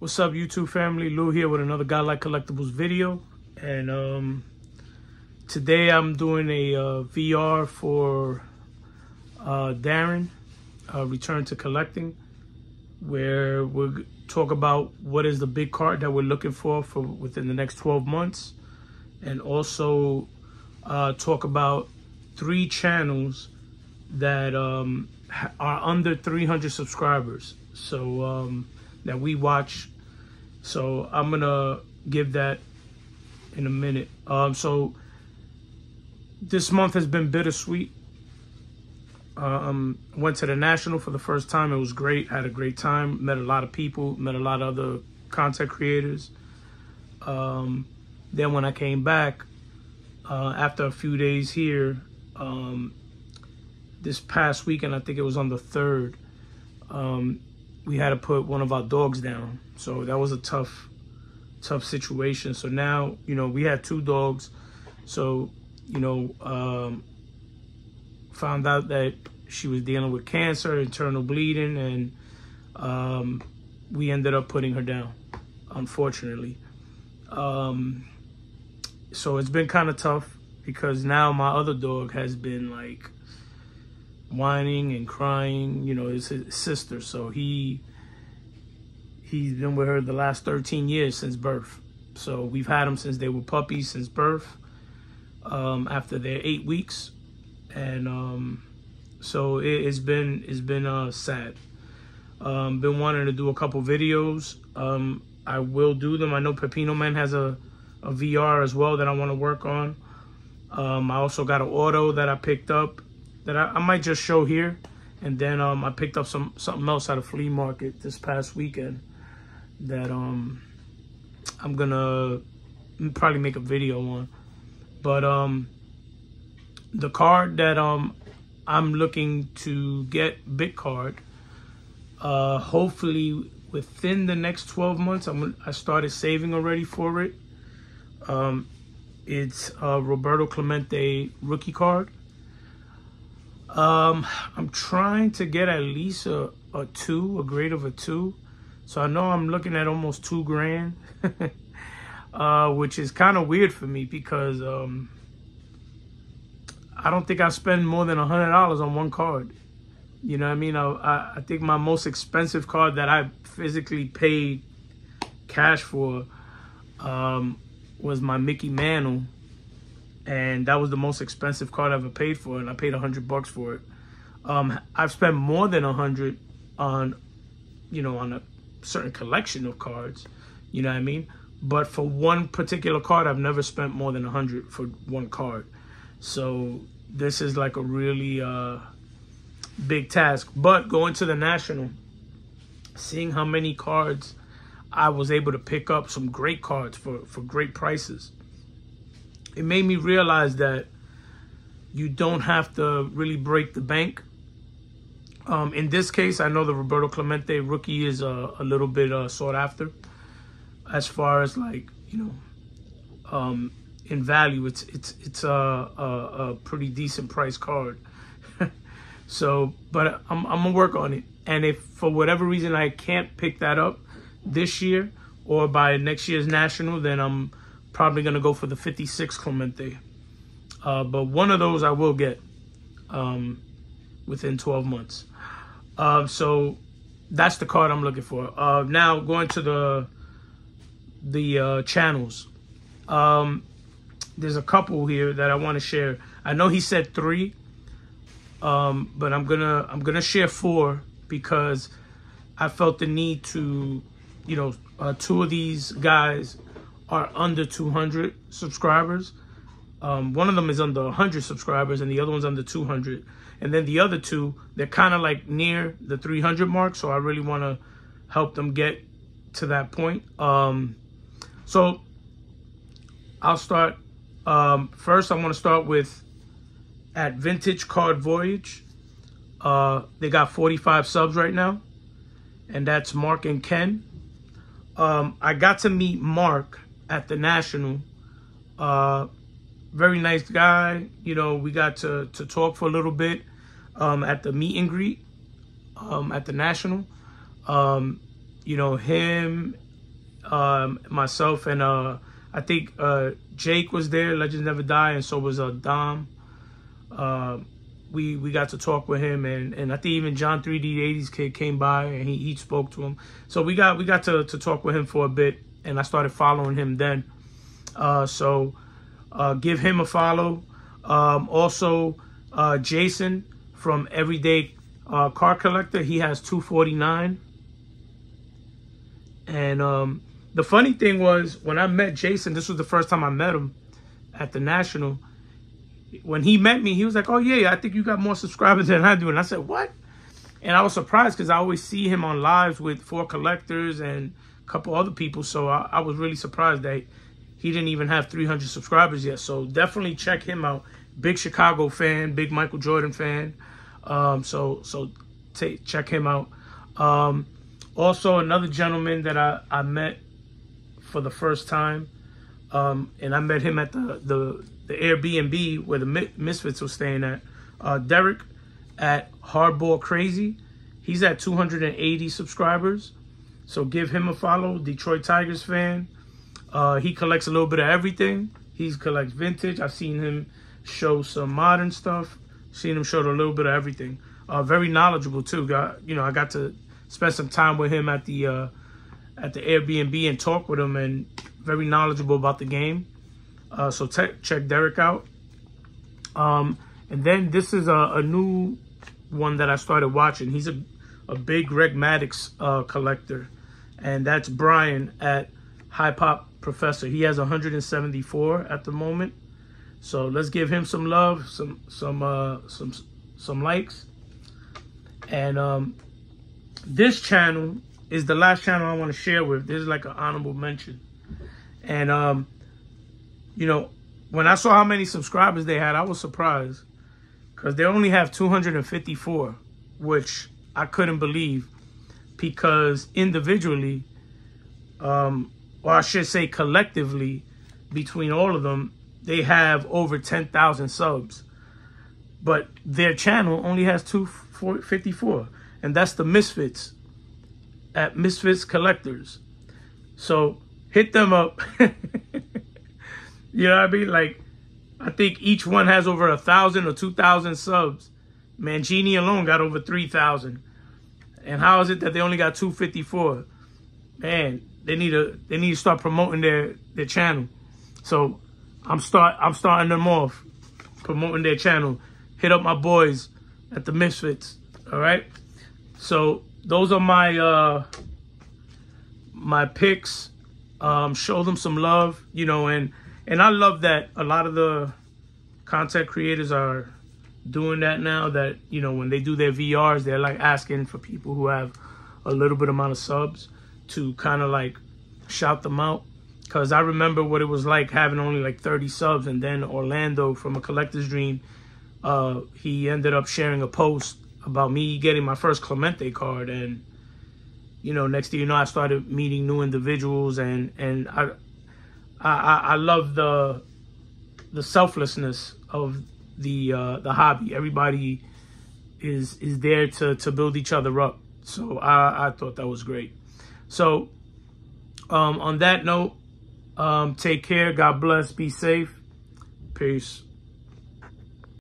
What's up, YouTube family? Lou here with another Guy Like Collectibles video. And today I'm doing a VR for Darren, Return to Collecting, where we'll talk about what is the big card that we're looking for within the next 12 months. And also talk about 3 channels that are under 300 subscribers. So that we watch. So I'm gonna give that in a minute. So this month has been bittersweet. Went to the National for the first time. It was great. Had a great time. Met a lot of people. Met a lot of other content creators. Then when I came back after a few days here, this past weekend, I think it was on the 3rd, we had to put one of our dogs down. So that was a tough situation. So now, we had 2 dogs. So, found out that she was dealing with cancer, internal bleeding, and we ended up putting her down, unfortunately. So it's been kind of tough because now my other dog has been like whining and crying. It's his sister, so he's been with her the last 13 years since birth. So we've had them since they were puppies, since birth, after their 8 weeks. And so it's been sad. Been wanting to do a couple videos. I will do them. I know Pepino Man has a VR as well that I want to work on. I also got an auto that I picked up that I might just show here. And then I picked up something else at a flea market this past weekend that I'm gonna probably make a video on. But the card that I'm looking to get, big card, hopefully within the next 12 months, I started saving already for it. It's a Roberto Clemente rookie card. I'm trying to get at least a 2, a grade of a 2. So I know I'm looking at almost $2 grand, which is kind of weird for me because I don't think I spend more than $100 on one card. You know what I mean? I think my most expensive card that I physically paid cash for was my Mickey Mantle. And that was the most expensive card I ever paid for, and I paid $100 for it. I've spent more than 100 on, on a certain collection of cards. You know what I mean? But for one particular card, I've never spent more than 100 for one card. So this is like a really big task. But going to the National, seeing how many cards I was able to pick up, some great cards for great prices, it made me realize that you don't have to really break the bank. In this case, I know the Roberto Clemente rookie is a little bit sought after. As far as like, in value, it's a pretty decent price card. So, but I'm gonna work on it. And if for whatever reason I can't pick that up this year or by next year's National, then I'm probably gonna go for the 56 Clemente. But one of those I will get within 12 months. So that's the card I'm looking for. Now going to the channels. There's a couple here that I want to share. I know he said 3, but I'm gonna share 4 because I felt the need to, 2 of these guys are under 200 subscribers. One of them is under 100 subscribers and the other one's under 200. And then the other 2, they're kind of like near the 300 mark. So I really want to help them get to that point. So I'll start. First, I want to start with at Vintage Card Voyage. They got 45 subs right now. And that's Mark and Ken. I got to meet Mark at the National. Very nice guy. We got to talk for a little bit at the meet and greet at the National. Him, myself, and I think Jake was there, Legends Never Die, and so was Dom. We got to talk with him, and I think even John 3D80's kid came by and he spoke to him. So we got to talk with him for a bit, and I started following him then. So give him a follow. Also, Jason from Everyday Car Collector, he has 249. And the funny thing was, when I met Jason, this was the first time I met him at the National. When he met me, he was like, "Oh yeah, I think you got more subscribers than I do." And I said, "What?" And I was surprised because I always see him on lives with 4 Collectors and a couple other people. So I was really surprised that he didn't even have 300 subscribers yet. So definitely check him out. Big Chicago fan, big Michael Jordan fan. So check him out. Also, another gentleman that I met for the first time, and I met him at the Airbnb where the Misfits was staying at. Derek at Hardball Crazy. He's at 280 subscribers. So give him a follow. Detroit Tigers fan. He collects a little bit of everything. He collects vintage. I've seen him show some modern stuff. Seen him show a little bit of everything. Very knowledgeable too. I got to spend some time with him at the Airbnb and talk with him, and very knowledgeable about the game. So check Derek out. And then this is a new one that I started watching. He's a big Greg Maddox collector, and that's Brian at High Pop Professor. He has 174 at the moment. So let's give him some love, some likes. And this channel is the last channel I want to share with. This is like an honorable mention. And when I saw how many subscribers they had, I was surprised, because they only have 254, which I couldn't believe, because individually, or I should say collectively, between all of them, they have over 10,000 subs. But their channel only has 254, and that's the Misfits at Misfits Collectors. So hit them up. You know what I mean? Like, I think each one has over 1,000 or 2,000 subs. Mangini alone got over 3,000. And how is it that they only got 254? Man, they need to start promoting their channel. So I'm starting them off, promoting their channel. Hit up my boys at the Misfits. All right. So those are my my picks. Show them some love, and I love that a lot of the content creators are doing that now, that, when they do their VRs, they're like asking for people who have a little bit amount of subs to kind of like shout them out. Because I remember what it was like having only like 30 subs, and then Orlando from A Collector's Dream, he ended up sharing a post about me getting my first Clemente card, and next thing you know, I started meeting new individuals, and I love the selflessness of the hobby. Everybody is there to build each other up. So I thought that was great. So on that note, take care. God bless. Be safe. Peace.